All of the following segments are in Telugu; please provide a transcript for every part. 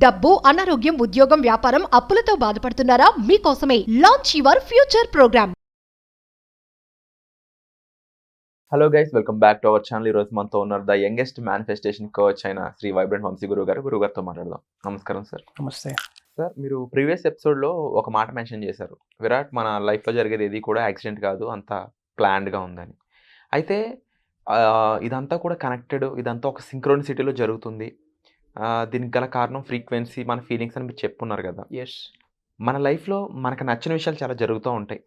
డబ్బు, అనారోగ్యం, ఉద్యోగం, వ్యాపారం, అప్పులతో బాధపడుతున్నారా? మీకోసమే launch your future program. Hello guys, welcome back to our channel. ఈరోజు మనతో ఉన్నారు ద యంగెస్ట్ మేనిఫెస్టేషన్ కోచ్ అయిన శ్రీ వైబ్రెంట్ వంశీ గురుగారితో మాట్లాడదాం. నమస్కారం సార్. నమస్తే సార్, మీరు ప్రీవియస్ ఎపిసోడ్లో ఒక మాట మెన్షన్ చేశారు, విరాట్ మన లైఫ్లో జరిగేది ఏది కూడా యాక్సిడెంట్ కాదు, అంతా ప్లాన్డ్గా ఉందని. అయితే ఇదంతా కూడా కనెక్టెడ్, ఇదంతా ఒక సింక్రోనిసిటీలో జరుగుతుంది. దీనికి గల కారణం ఫ్రీక్వెన్సీ, మన ఫీలింగ్స్ అని మీరు చెప్పున్నారు కదా. ఎస్, మన లైఫ్లో మనకు నచ్చిన విషయాలు చాలా జరుగుతూ ఉంటాయి.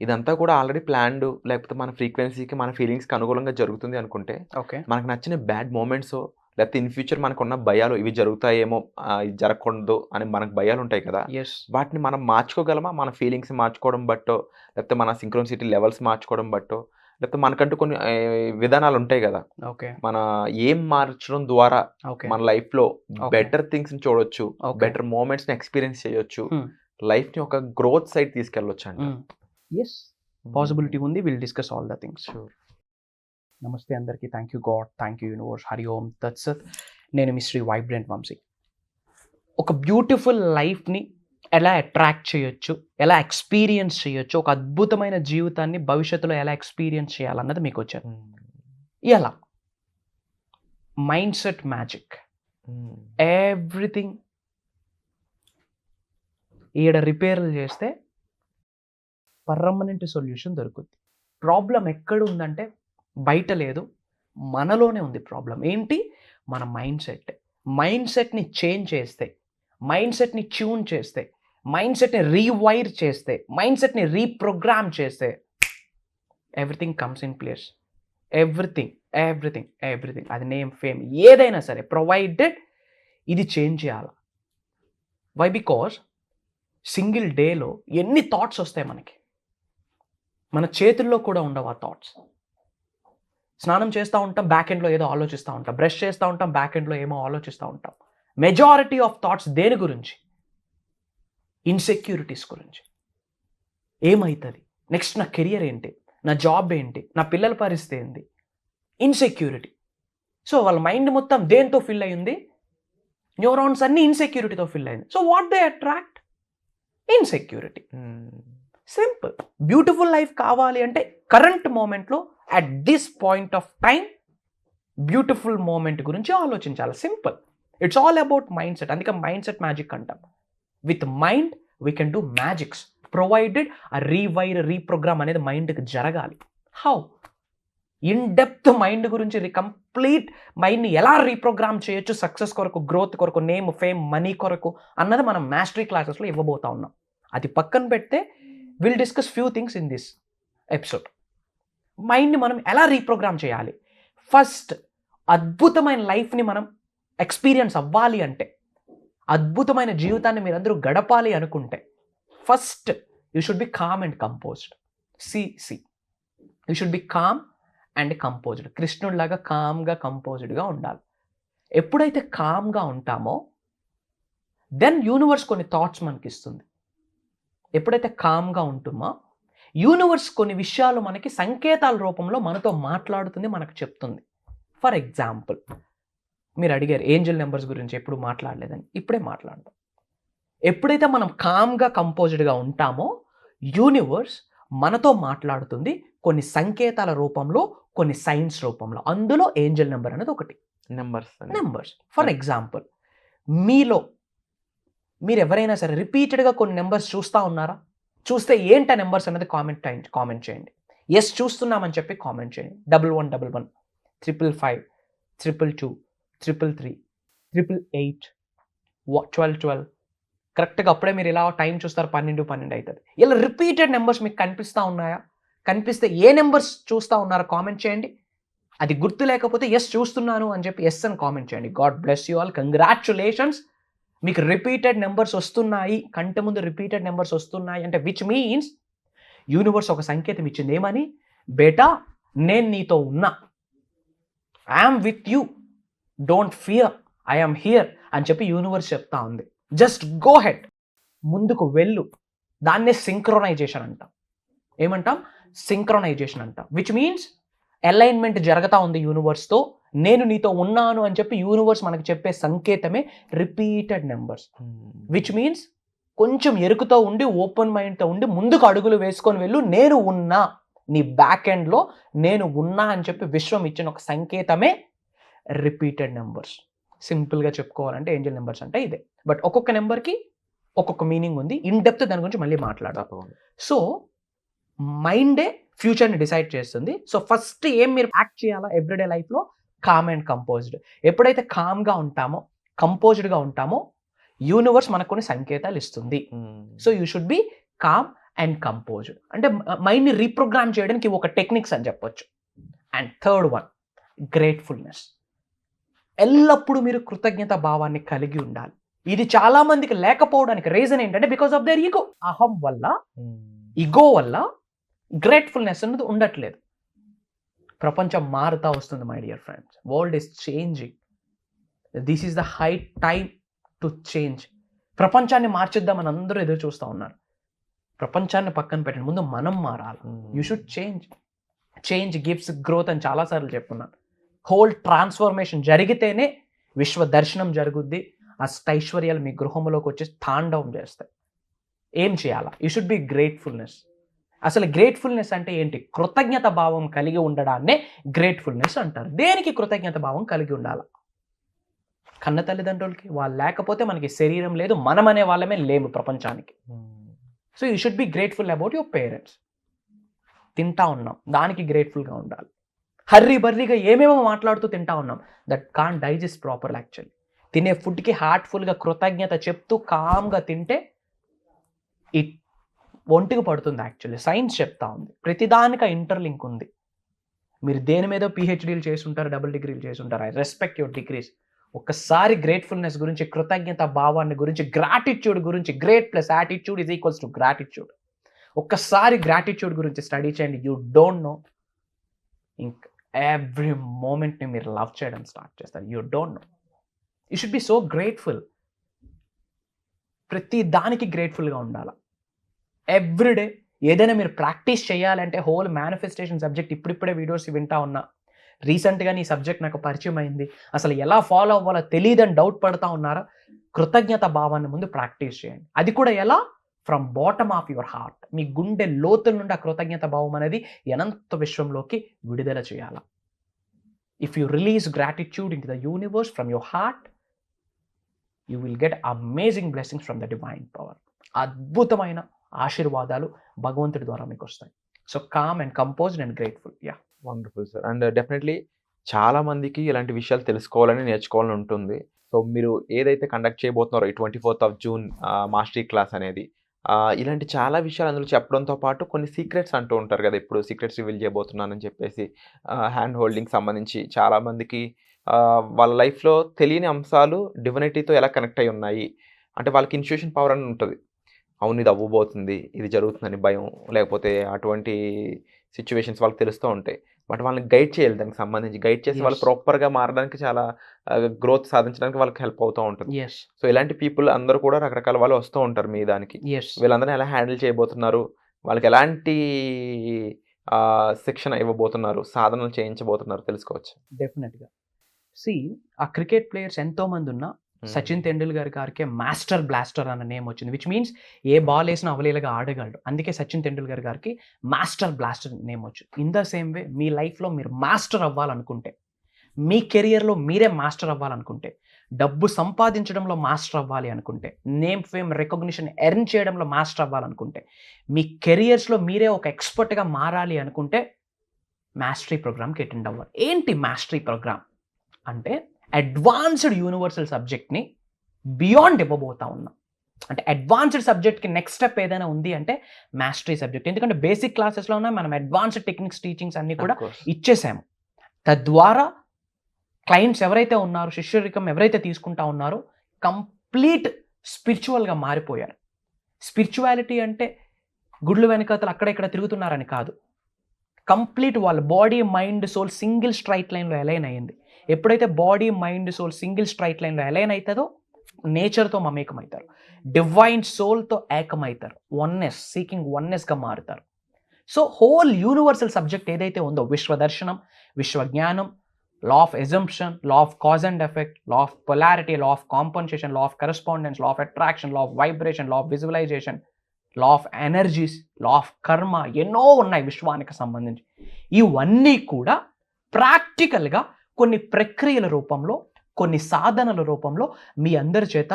ఇదంతా కూడా ఆల్రెడీ ప్లాన్డ్, లేకపోతే మన ఫ్రీక్వెన్సీకి, మన ఫీలింగ్స్కి అనుకూలంగా జరుగుతుంది అనుకుంటే, ఓకే, మనకు నచ్చిన బ్యాడ్ మూమెంట్స్, లేకపోతే ఇన్ ఫ్యూచర్ మనకున్న భయాలు, ఇవి జరుగుతాయేమో, ఇది జరగకూడదు అని మనకు భయాలు ఉంటాయి కదా, ఎస్, వాటిని మనం మార్చుకోగలమా? మన ఫీలింగ్స్ మార్చుకోవడం బట్టో, లేకపోతే మన సింక్రోనిసిటీ లెవెల్స్ మార్చుకోవడం బట్టో, లేకపోతే మనకంటూ కొన్ని విధానాలు ఉంటాయి కదా, ఓకే, మన ఏం మార్చడం ద్వారా ఓకే, మన లైఫ్లో Okay. బెటర్ థింగ్స్ని చూడొచ్చు, Okay. బెటర్ మూమెంట్స్ని ఎక్స్పీరియన్స్ చేయొచ్చు, లైఫ్ని ఒక గ్రోత్ సైడ్ తీసుకెళ్ళొచ్చు అంట. ఎస్, పాసిబిలిటీ ఉంది. Will discuss all the things. Sure. నమస్తే అందరికీ. Thank you God, thank you universe, Hari Om తత్సత్. నేను మీ శ్రీ వైబ్రెంట్ వంశీ. ఒక బ్యూటిఫుల్ లైఫ్ని ఎలా అట్రాక్ట్ చేయొచ్చు, ఎలా ఎక్స్పీరియన్స్ చేయొచ్చు, ఒక అద్భుతమైన జీవితాన్ని భవిష్యత్తులో ఎలా ఎక్స్పీరియన్స్ చేయాలన్నది మీకు వచ్చాను. ఎలా మైండ్ సెట్ మ్యాజిక్, ఎవ్రీథింగ్ ఈడ రిపేర్లు చేస్తే పర్మనెంట్ సొల్యూషన్ దొరుకుతుంది. ప్రాబ్లం ఎక్కడ ఉందంటే బయట లేదు, మనలోనే ఉంది ప్రాబ్లం. ఏంటి? మన మైండ్ సెట్. మైండ్ సెట్ని చేంజ్ చేస్తే, మైండ్ సెట్ని ట్యూన్ చేస్తే, మైండ్ సెట్ని రీవైర్ చేస్తే, మైండ్ సెట్ని రీప్రోగ్రామ్ చేస్తే everything comes in place. Everything everything everything, అది నేమ్, ఫేమ్, ఏదైనా సరే, ప్రొవైడెడ్ ఇది చేంజ్ చేయాలి. వై? బికాజ్ సింగిల్ డేలో ఎన్ని థాట్స్ వస్తాయి మనకి, మన చేతుల్లో కూడా ఉండవు ఆ థాట్స్. స్నానం చేస్తూ ఉంటాం, బ్యాక్ ఎండ్లో ఏదో ఆలోచిస్తూ ఉంటాం. బ్రష్ చేస్తూ ఉంటాం, బ్యాక్ ఎండ్లో ఏమో ఆలోచిస్తూ ఉంటాం. మెజారిటీ ఆఫ్ థాట్స్ దేని గురించి? ఇన్సెక్యూరిటీస్ గురించి. ఏమవుతుంది నెక్స్ట్, నా కెరియర్ ఏంటి, నా జాబ్ ఏంటి, నా పిల్లల పరిస్థితి ఏంటి, ఇన్సెక్యూరిటీ. సో వాళ్ళ మైండ్ మొత్తం దేంతో ఫిల్ అయ్యింది? న్యూరాన్స్ అన్ని ఇన్సెక్యూరిటీతో ఫిల్ అయింది. So what they attract? Insecurity. Simple. Beautiful life కావాలి అంటే కరెంట్ మూమెంట్లో, at this point of time, beautiful moment గురించి ఆలోచించాలి. Simple. It's all about mindset. అందుకే మైండ్ సెట్ మ్యాజిక్ అంటాం. With mind we can do magics, provided ఆ రీవైర్, రీప్రోగ్రామ్ అనేది మైండ్కి జరగాలి. హౌ? ఇన్ డెప్త్ మైండ్ గురించి, కంప్లీట్ మైండ్ని ఎలా రీప్రోగ్రామ్ చేయొచ్చు సక్సెస్ కొరకు, గ్రోత్ కొరకు, నేమ్, ఫేమ్, మనీ కొరకు అన్నది మనం మాస్టరీ క్లాసెస్లో ఇవ్వబోతా ఉన్నాం. అది పక్కన పెడితే will discuss few things in this episode. మైండ్ని మనం ఎలా రీప్రోగ్రామ్ చేయాలి? ఫస్ట్, అద్భుతమైన లైఫ్ని మనం ఎక్స్పీరియన్స్ అవ్వాలి అంటే, అద్భుతమైన జీవితాన్ని మీరందరూ గడపాలి అనుకుంటే, first you should be calm and composed. You should be calm and composed. కృష్ణుడిలాగా కామ్గా, కంపోజ్డ్గా ఉండాలి. ఎప్పుడైతే కామ్గా ఉంటామో దెన్ యూనివర్స్ కొన్ని థాట్స్ మనకి ఇస్తుంది. ఎప్పుడైతే కామ్గా ఉంటుమో యూనివర్స్ కొన్ని విషయాలు మనకి సంకేతాల రూపంలో మనతో మాట్లాడుతుంది, మనకు చెప్తుంది. ఫర్ ఎగ్జాంపుల్, మీరు అడిగారు ఏంజల్ నెంబర్స్ గురించి ఎప్పుడు మాట్లాడలేదని. ఇప్పుడే మాట్లాడదాం. ఎప్పుడైతే మనం కామ్గా, కంపోజ్డ్గా ఉంటామో యూనివర్స్ మనతో మాట్లాడుతుంది కొన్ని సంకేతాల రూపంలో, కొన్ని సైన్స్ రూపంలో. అందులో ఏంజల్ నెంబర్ అనేది ఒకటి. నెంబర్స్ ఫర్ ఎగ్జాంపుల్, మీరు ఎవరైనా సరే రిపీటెడ్గా కొన్ని నెంబర్స్ చూస్తూ ఉన్నారా? చూస్తే ఏంటి ఆ నెంబర్స్ అనేది కామెంట్ చేయండి. ఎస్ చూస్తున్నామని చెప్పి కామెంట్ చేయండి. 1111, 555, 222, 333, 888, 1212. కరెక్ట్గా అప్పుడే మీరు ఇలా టైం చూస్తారు, 12 అవుతుంది. ఇలా రిపీటెడ్ నెంబర్స్ మీకు కనిపిస్తూ ఉన్నాయా? కనిపిస్తే ఏ నెంబర్స్ చూస్తూ ఉన్నారో కామెంట్ చేయండి. అది గుర్తు లేకపోతే ఎస్ చూస్తున్నాను అని చెప్పి ఎస్ అని కామెంట్ చేయండి. God bless you all, congratulations. మీకు రిపీటెడ్ నెంబర్స్ వస్తున్నాయి, కంటి ముందు రిపీటెడ్ నెంబర్స్ వస్తున్నాయి అంటే విచ్ మీన్స్ యూనివర్స్ ఒక సంకేతం ఇచ్చింది. ఏమని? బేటా, నేను నీతో ఉన్నా, I'm with you, don't fear, I'm here అని చెప్పి యూనివర్స్ చెప్తా ఉంది. జస్ట్ గో హెడ్, ముందుకు వెళ్ళు. దాన్నే సింక్రోనైజేషన్ అంటాం. ఏమంటాం? సింక్రోనైజేషన్ అంటాం. విచ్ మీన్స్ అలైన్మెంట్ జరుగుతూ ఉంది యూనివర్స్తో. నేను నీతో ఉన్నాను అని చెప్పి యూనివర్స్ మనకు చెప్పే సంకేతమే రిపీటెడ్ నెంబర్స్. విచ్ మీన్స్ కొంచెం ఎరుకుతో ఉండి ఓపెన్ మైండ్తో ఉండి ముందుకు అడుగులు వేసుకొని వెళ్ళు, నేను ఉన్నా, నీ బ్యాక్ ఎండ్లో నేను ఉన్నా అని చెప్పి విశ్వం ఇచ్చిన ఒక సంకేతమే రిపీటెడ్ నెంబర్స్. సింపుల్గా చెప్పుకోవాలంటే ఏంజల్ నెంబర్స్ అంటే ఇదే. బట్ ఒక్కొక్క నెంబర్కి ఒక్కొక్క మీనింగ్ ఉంది. ఇన్ డెప్త్ దాని గురించి మళ్ళీ మాట్లాడదాం. సో మైండే ఫ్యూచర్ని డిసైడ్ చేస్తుంది. సో ఫస్ట్ ఏం మీరు యాక్ట్ చేయాలా ఎవ్రీడే లైఫ్లో? Calm and composed. ఎప్పుడైతే కామ్గా ఉంటామో, కంపోజ్డ్గా ఉంటామో, యూనివర్స్ మనకు కొన్ని సంకేతాలు ఇస్తుంది. So you should be calm and composed. అంటే మైండ్ని రీప్రోగ్రామ్ చేయడానికి ఒక టెక్నిక్స్ అని చెప్పొచ్చు. And third one, gratefulness. ఎల్లప్పుడూ మీరు కృతజ్ఞత భావాన్ని కలిగి ఉండాలి. ఇది చాలా మందికి లేకపోవడానికి రీజన్ ఏంటంటే బికాస్ ఆఫ్ దేర్ ఈగో. అహం వల్ల, ఈగో వల్ల గ్రేట్ఫుల్నెస్ అనేది ఉండట్లేదు. ప్రపంచం మారుతా వస్తుంది my dear friends. World is changing. This is the high time to change. ప్రపంచాన్ని మార్చిద్దామని అందరూ ఎదురు చూస్తూ ఉన్నారు. ప్రపంచాన్ని పక్కన పెట్టండి, ముందు మనం మారాలి. You should change. Change gives growth అని చాలాసార్లు చెప్పున్నాను. హోల్ ట్రాన్స్ఫర్మేషన్ జరిగితేనే విశ్వ దర్శనం జరుగుద్ది. అష్టైశ్వర్యాలు మీ గృహంలోకి వచ్చి తాండవం చేస్తాయి. ఏం చేయాలా? You should B gratefulness. అసలు గ్రేట్ఫుల్నెస్ అంటే ఏంటి? కృతజ్ఞత భావం కలిగి ఉండడాన్నే గ్రేట్ఫుల్నెస్ అంటారు. దేనికి కృతజ్ఞత భావం కలిగి ఉండాలి? కన్న తల్లిదండ్రులకి. వాళ్ళు లేకపోతే మనకి శరీరం లేదు, మనం అనే వాళ్ళమే లేము ప్రపంచానికి. So you should be grateful about your parents. తింటా ఉన్నాం, దానికి గ్రేట్ఫుల్గా ఉండాలి. హర్రీ బర్రీగా ఏమేమో మాట్లాడుతూ తింటా ఉన్నాం, that can digest proper. Actually తినే ఫుడ్కి హార్ట్ఫుల్గా కృతజ్ఞత చెప్తూ కామ్గా తింటే ఇట్ ఒంటికి పడుతుంది. యాక్చువల్లీ సైన్స్ చెప్తా ఉంది, ప్రతిదానికి ఇంటర్లింక్ ఉంది. మీరు దేని మీద పిహెచ్డీలు చేసి ఉంటారు, డబుల్ డిగ్రీలు చేసి ఉంటారు. I respect your degrees. ఒక్కసారి గ్రేట్ఫుల్నెస్ గురించి, కృతజ్ఞత భావాన్ని గురించి, గ్రాటిట్యూడ్ గురించి, great plus attitude is equals to gratitude. ఒక్కసారి గ్రాటిట్యూడ్ గురించి స్టడీ చేయండి. యూ డోంట్ నో, ఇంక ఎవ్రీ మూమెంట్ని మీరు లవ్ చేయడం స్టార్ట్ చేస్తారు. You don't know. You should B so grateful. ప్రతి దానికి గ్రేట్ఫుల్గా ఉండాలి. ఎవ్రీడే ఏదైనా మీరు ప్రాక్టీస్ చేయాలంటే, హోల్ మేనిఫెస్టేషన్ సబ్జెక్ట్ ఇప్పుడిప్పుడే వీడియోస్ వింటా ఉన్నా. రీసెంట్గా ఈ సబ్జెక్ట్ నాకు పరిచయం అయింది. అసలు ఎలా ఫాలో అవ్వాలో తెలియదని డౌట్ పడతా ఉన్నారా? కృతజ్ఞత భావాన్ని ముందు ప్రాక్టీస్ చేయండి. అది కూడా ఎలా? From bottom of your heart. మీ గుండె లోతుల నుండి ఆ కృతజ్ఞత భావం అనేది అనంత విశ్వంలోకి విడుదల చేయాలి. If you release gratitude in to the universe from your heart, you will get amazing blessings from the divine power. అద్భుతమైన ఆశీర్వాదాలు భగవంతుడి ద్వారా మీకు వస్తాయి. So calm and composed and grateful. Yeah, wonderful sir. And definitely చాలా మందికి ఇలాంటి విషయాలు తెలుసుకోవాలని, నేర్చుకోవాలని ఉంటుంది. సో మీరు ఏదైతే కండక్ట్ చేయబోతున్నారో ఈ 24th of June mastery class అనేది, ఇలాంటి చాలా విషయాలు అందులో చెప్పడంతో పాటు కొన్ని సీక్రెట్స్ అంటూ ఉంటారు కదా, ఇప్పుడు సీక్రెట్స్ రివీల్ చేయబోతున్నానని చెప్పేసి, హ్యాండ్ హోల్డింగ్ సంబంధించి చాలామందికి వాళ్ళ లైఫ్లో తెలియని అంశాలు డివినిటీతో ఎలా కనెక్ట్ అయి ఉన్నాయి అంటే, వాళ్ళకి ఇన్స్ట్యూషన్ పవర్ అని ఉంటుంది. అవును, ఇది అవ్వబోతుంది, ఇది జరుగుతుందని భయం, లేకపోతే అటువంటి సిచ్యువేషన్స్ వాళ్ళకి తెలుస్తూ ఉంటాయి. బట్ వాళ్ళని గైడ్ చేయాలి, దానికి సంబంధించి గైడ్ చేసి వాళ్ళు ప్రాపర్గా మారడానికి, చాలా గ్రోత్ సాధించడానికి వాళ్ళకి హెల్ప్ అవుతూ ఉంటుంది. సో ఇలాంటి పీపుల్ అందరూ కూడా రకరకాల వాళ్ళు వస్తూ ఉంటారు మీ దానికి. వీళ్ళందరినీ ఎలా హ్యాండిల్ చేయబోతున్నారు, వాళ్ళకి ఎలాంటి శిక్షణ ఇవ్వబోతున్నారు, సాధనలు చేయించబోతున్నారు తెలుసుకోవచ్చు. డెఫినెట్గా. ఆ క్రికెట్ ప్లేయర్స్ ఎంతో మంది ఉన్నా సచిన్ తెండూల్కర్ గారికి మాస్టర్ బ్లాస్టర్ అన్న నేమ్ వచ్చింది. విచ్ మీన్స్ ఏ బాల్ వేసినా అవలీలగా ఆడగలడు. అందుకే సచిన్ తెండూల్కర్ గారికి మాస్టర్ బ్లాస్టర్ నేమ్ వచ్చింది. ఇన్ ద సేమ్ వే మీ లైఫ్లో మీరు మాస్టర్ అవ్వాలనుకుంటే, మీ కెరియర్లో మీరే మాస్టర్ అవ్వాలనుకుంటే, డబ్బు సంపాదించడంలో మాస్టర్ అవ్వాలి అనుకుంటే, నేమ్ ఫేమ్ రికగ్నిషన్ ఎర్న్ చేయడంలో మాస్టర్ అవ్వాలనుకుంటే, మీ కెరియర్స్లో మీరే ఒక ఎక్స్పర్ట్గా మారాలి అనుకుంటే మాస్టరీ ప్రోగ్రామ్కి అటెండ్ అవ్వాలి. ఏంటి మాస్టరీ ప్రోగ్రామ్ అంటే, అడ్వాన్స్డ్ యూనివర్సల్ సబ్జెక్ట్ని బియాండ్ ఇవ్వబోతా ఉన్నాం. అంటే అడ్వాన్స్డ్ సబ్జెక్ట్కి నెక్స్ట్ స్టెప్ ఏదైనా ఉంది అంటే మాస్టరీ సబ్జెక్ట్. ఎందుకంటే బేసిక్ క్లాసెస్లో ఉన్న మనం అడ్వాన్స్డ్ టెక్నిక్స్ టీచింగ్స్ అన్నీ కూడా ఇచ్చేసాము. తద్వారా క్లయింట్స్ ఎవరైతే ఉన్నారో, శిష్యరికం ఎవరైతే తీసుకుంటా ఉన్నారో, కంప్లీట్ స్పిరిచువల్గా మారిపోయారు. స్పిరిచువాలిటీ అంటే గుడ్లు వెనకతలు అక్కడ ఇక్కడ తిరుగుతున్నారని కాదు. కంప్లీట్ వాళ్ళ body, mind, soul single straight లైన్లో అలైన్ అయ్యింది. ఎప్పుడైతే body, mind, soul single straight లైన్లో అలైన్ అవుతుందో నేచర్తో మమేకమవుతారు, డివైన్ సోల్తో ఏకమవుతారు, వన్నెస్, సీకింగ్ వన్నెస్గా మారుతారు. సో హోల్ యూనివర్సల్ సబ్జెక్ట్ ఏదైతే ఉందో, విశ్వదర్శనం, విశ్వజ్ఞానం, law of assumption, law of cause and effect, law of polarity, law of compensation, law of correspondence, law of attraction, law of vibration, law of visualization, law of energies, law of karma, ఎన్నో ఉన్నాయి విశ్వానికి సంబంధించి. ఇవన్నీ కూడా ప్రాక్టికల్గా కొన్ని ప్రక్రియల రూపంలో, కొన్ని సాధనల రూపంలో మీ అందరి చేత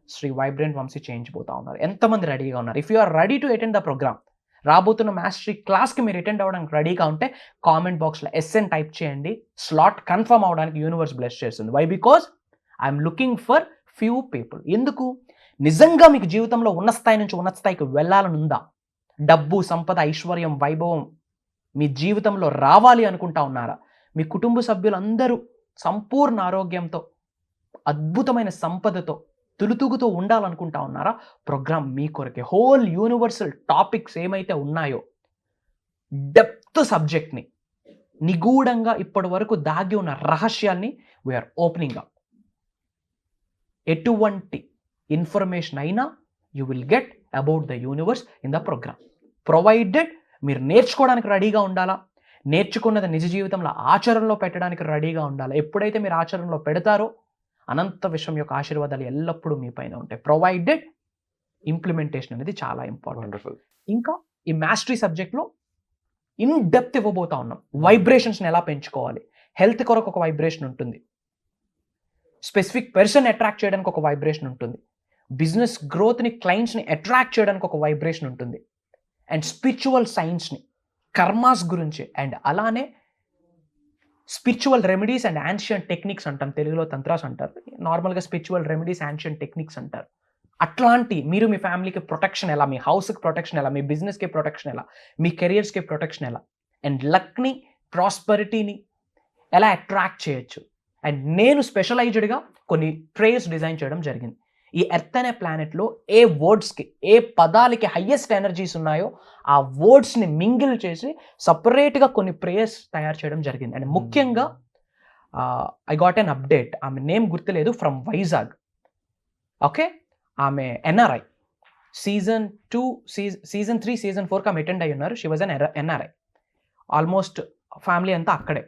శ్రీ వైబ్రెంట్ వంశీ చేయించబోతా ఉన్నారు. ఎంతమంది రెడీగా ఉన్నారు? If you are ready to attend the program, రాబోతున్న మాస్టరీ క్లాస్కి మీరు అటెండ్ అవ్వడానికి రెడీగా ఉంటే కామెంట్ బాక్స్లో ఎస్ఎన్ టైప్ చేయండి. స్లాట్ కన్ఫర్మ్ అవ్వడానికి యూనివర్స్ బ్లెస్ చేస్తుంది. Why? Because I'm looking for few people. ఎందుకు? నిజంగా మీకు జీవితంలో ఉన్న స్థాయి నుంచి ఉన్నత స్థాయికి వెళ్ళాలని ఉందా? డబ్బు, సంపద, ఐశ్వర్యం, వైభవం మీ జీవితంలో రావాలి అనుకుంటా ఉన్నారా? మీ కుటుంబ సభ్యులందరూ సంపూర్ణ ఆరోగ్యంతో, అద్భుతమైన సంపదతో, తులుతూగుతూ ఉండాలనుకుంటా ఉన్నారా? ప్రోగ్రామ్ మీ కొరకే. హోల్ యూనివర్సల్ టాపిక్స్ ఏమైతే ఉన్నాయో, డెప్త్ సబ్జెక్ట్ని, నిగూఢంగా ఇప్పటి వరకు దాగి ఉన్న రహస్యాల్ని వీఆర్ ఓపెనింగ్ అప్. ఎటువంటి ఇన్ఫర్మేషన్ అయినా you will get about the universe in the program, provided మీరు నేర్చుకోవడానికి రెడీగా ఉండాలా, నేర్చుకున్నది నిజ జీవితంలో ఆచరణలో పెట్టడానికి రెడీగా ఉండాలి. ఎప్పుడైతే మీరు ఆచరణలో పెడతారో అనంత విశ్వం యొక్క ఆశీర్వాదాలు ఎల్లప్పుడూ మీ పైన ఉంటాయి. ప్రొవైడెడ్ ఇంప్లిమెంటేషన్ అనేది చాలా ఇంపార్టెంట్. వండర్ఫుల్. ఇంకా ఈ మాస్టరీ సబ్జెక్ట్లో ఇన్ డెప్త్ ఇవ్వబోతా ఉన్నాం. వైబ్రేషన్స్ని ఎలా పెంచుకోవాలి, హెల్త్ కొరకు ఒక వైబ్రేషన్ ఉంటుంది, స్పెసిఫిక్ పర్సన్ అట్రాక్ట్ చేయడానికి ఒక వైబ్రేషన్ ఉంటుంది, బిజినెస్ గ్రోత్ని, క్లయింట్స్ని అట్రాక్ట్ చేయడానికి ఒక వైబ్రేషన్ ఉంటుంది, అండ్ స్పిరిచువల్ సైన్స్ని, కర్మాస్ గురించి, అండ్ అలానే spiritual remedies and ancient techniques అంటాం, తెలుగులో తంత్రాస్ అంటారు, నార్మల్గా స్పిరిచువల్ రెమెడీస్, యాన్షియంట్ టెక్నిక్స్ అంటారు. అట్లాంటి మీరు మీ ఫ్యామిలీకి ప్రొటెక్షన్ ఎలా, మీ హౌస్కి ప్రొటెక్షన్ ఎలా, మీ బిజినెస్కి ప్రొటెక్షన్ ఎలా, మీ కెరియర్స్కి ప్రొటెక్షన్ ఎలా, అండ్ లక్ని, ప్రాస్పరిటీని ఎలా అట్రాక్ట్ చేయొచ్చు. అండ్ నేను స్పెషలైజ్డ్గా కొన్ని ప్రేయర్స్ డిజైన్ చేయడం జరిగింది. ఈ ఎర్త్ అనే ప్లానెట్లో ఏ వర్డ్స్కి, ఏ పదాలకి హయ్యెస్ట్ ఎనర్జీస్ ఉన్నాయో ఆ వర్డ్స్ని మింగిల్ చేసి సపరేట్గా కొన్ని ప్రేయర్స్ తయారు చేయడం జరిగింది. అండ్ ముఖ్యంగా ఐ గాట్ ఎన్ అప్డేట్, ఆమె నేమ్ గుర్తులేదు, ఫ్రమ్ వైజాగ్. ఓకే, ఆమె ఎన్ఆర్ఐ. సీజన్ 2, సీజన్ 3, సీజన్ 4కి ఆమె అటెండ్ అయ్యి ఉన్నారు. She was an NRI. Almost family అంతా అక్కడే.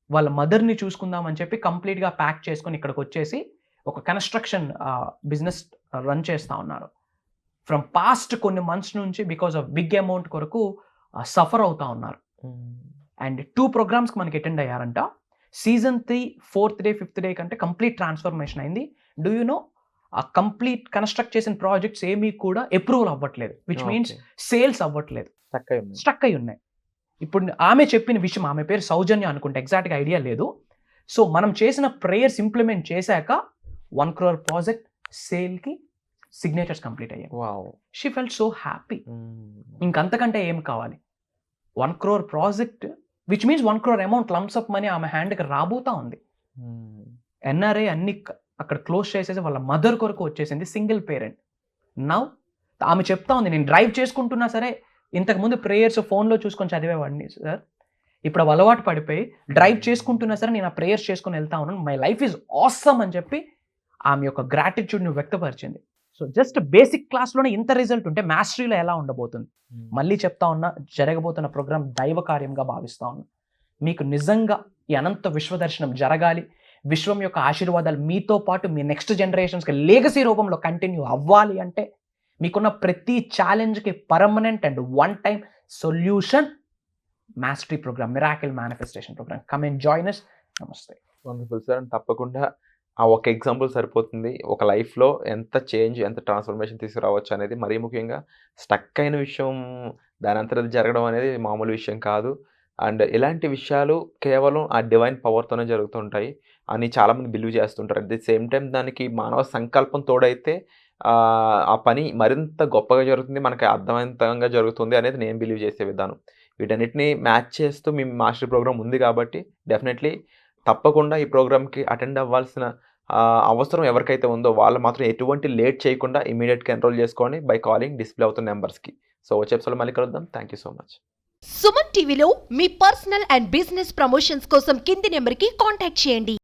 వాళ్ళ మదర్ని చూసుకుందామని చెప్పి కంప్లీట్గా ప్యాక్ చేసుకొని ఇక్కడికి వచ్చేసి ఒక కన్స్ట్రక్షన్ బిజినెస్ రన్ చేస్తూ ఉన్నారు. ఫ్రమ్ పాస్ట్ కొన్ని మంత్స్ నుంచి బికాజ్ ఆఫ్ బిగ్ అమౌంట్ కొరకు సఫర్ అవుతూ ఉన్నారు. అండ్ 2 ప్రోగ్రామ్స్కి మనకి అటెండ్ అయ్యారంట. Season 3 4th day 5th day కంటే కంప్లీట్ ట్రాన్స్ఫర్మేషన్ అయింది. డూ యూ నో, ఆ కంప్లీట్ కన్స్ట్రక్ట్ చేసిన ప్రాజెక్ట్స్ ఏమీ కూడా అప్రూవల్ అవ్వట్లేదు, విచ్ మీన్స్ సేల్స్ అవ్వట్లేదు, స్టక్ అయి ఉన్నాయి. ఇప్పుడు ఆమె చెప్పిన విషయం, ఆమె పేరు సౌజన్య అనుకుంటే, ఎగ్జాక్ట్గా ఐడియా లేదు. సో మనం చేసిన ప్రేయర్స్ ఇంప్లిమెంట్ చేశాక 1 crore ప్రాజెక్ట్ సేల్కి సిగ్నేచర్స్ కంప్లీట్ అయ్యాయి. She felt so happy. ఇంకంతకంటే ఏం కావాలి? 1 crore project, which means 1 crore amount lump అప్ మనీ ఆమె హ్యాండ్కి రాబోతా ఉంది. ఎన్ఆర్ఐ అన్ని అక్కడ క్లోజ్ చేసేసి వాళ్ళ మదర్ కొరకు వచ్చేసింది, సింగిల్ పేరెంట్. నౌ ఆమె చెప్తా ఉంది, నేను డ్రైవ్ చేసుకుంటున్నా సరే, ఇంతకుముందు ప్రేయర్స్ ఫోన్లో చూసుకొని చదివేవాడిని సార్, ఇప్పుడు అవి అలవాటు పడిపోయి డ్రైవ్ చేసుకుంటున్నా సరే నేను ఆ ప్రేయర్స్ చేసుకొని వెళ్తా ఉన్నాను, మై లైఫ్ ఈజ్ ఆసమ్ అని చెప్పి ఆమె యొక్క గ్రాటిట్యూడ్ని వ్యక్తపరిచింది. సో జస్ట్ బేసిక్ క్లాస్లోనే ఇంత రిజల్ట్ ఉంటే మాస్టరీలో ఎలా ఉండబోతుంది? మళ్ళీ చెప్తా ఉన్నా, జరగబోతున్న ప్రోగ్రామ్ దైవ కార్యంగా భావిస్తా ఉన్నా. మీకు నిజంగా ఈ అనంత విశ్వదర్శనం జరగాలి, విశ్వం యొక్క ఆశీర్వాదాలు మీతో పాటు మీ నెక్స్ట్ జనరేషన్స్కి లెగసీ రూపంలో కంటిన్యూ అవ్వాలి అంటే మీకున్న ప్రతి ఛాలెంజ్కి permanent and one time solution mastery programme, miracle manifestation programme. Come and join us. నమస్తే. Wonderful sir. తప్పకుండా ఆ ఒక ఎగ్జాంపుల్ సరిపోతుంది, ఒక లైఫ్లో ఎంత చేంజ్, ఎంత ట్రాన్స్ఫర్మేషన్ తీసుకురావచ్చు అనేది. మరీ ముఖ్యంగా స్టక్ అయిన విషయం దాని అంతరం జరగడం అనేది మామూలు విషయం కాదు. అండ్ ఇలాంటి విషయాలు కేవలం ఆ డివైన్ పవర్తోనే జరుగుతుంటాయి అని చాలామంది బిలీవ్ చేస్తుంటారు. అట్ ది సేమ్ టైం దానికి మానవ సంకల్పం తోడైతే ఆ పని మరింత గొప్పగా జరుగుతుంది, మనకి అర్థవంతంగా జరుగుతుంది అనేది నేను బిలీవ్ చేసే విధానం. వీటన్నిటిని మ్యాచ్ చేస్తూ మీ మాస్టర్ ప్రోగ్రామ్ ఉంది కాబట్టి డెఫినెట్లీ తప్పకుండా ఈ ప్రోగ్రామ్కి అటెండ్ అవ్వాల్సిన అవసరం ఎవరికైతే ఉందో వాళ్ళు మాత్రం ఎటువంటి లేట్ చేయకుండా ఇమీడియట్గా ఎన్రోల్ చేసుకోండి బై కాలింగ్ డిస్ప్లే అవుతున్న నెంబర్స్కి. సో వచ్చే ఎపిసోడ్లో మళ్ళీ కలుద్దాం. Thank you so much. Suman టీవీలో మీ పర్సనల్ అండ్ బిజినెస్ ప్రమోషన్స్ కోసం కింది నెంబర్కి కాంటాక్ట్ చేయండి.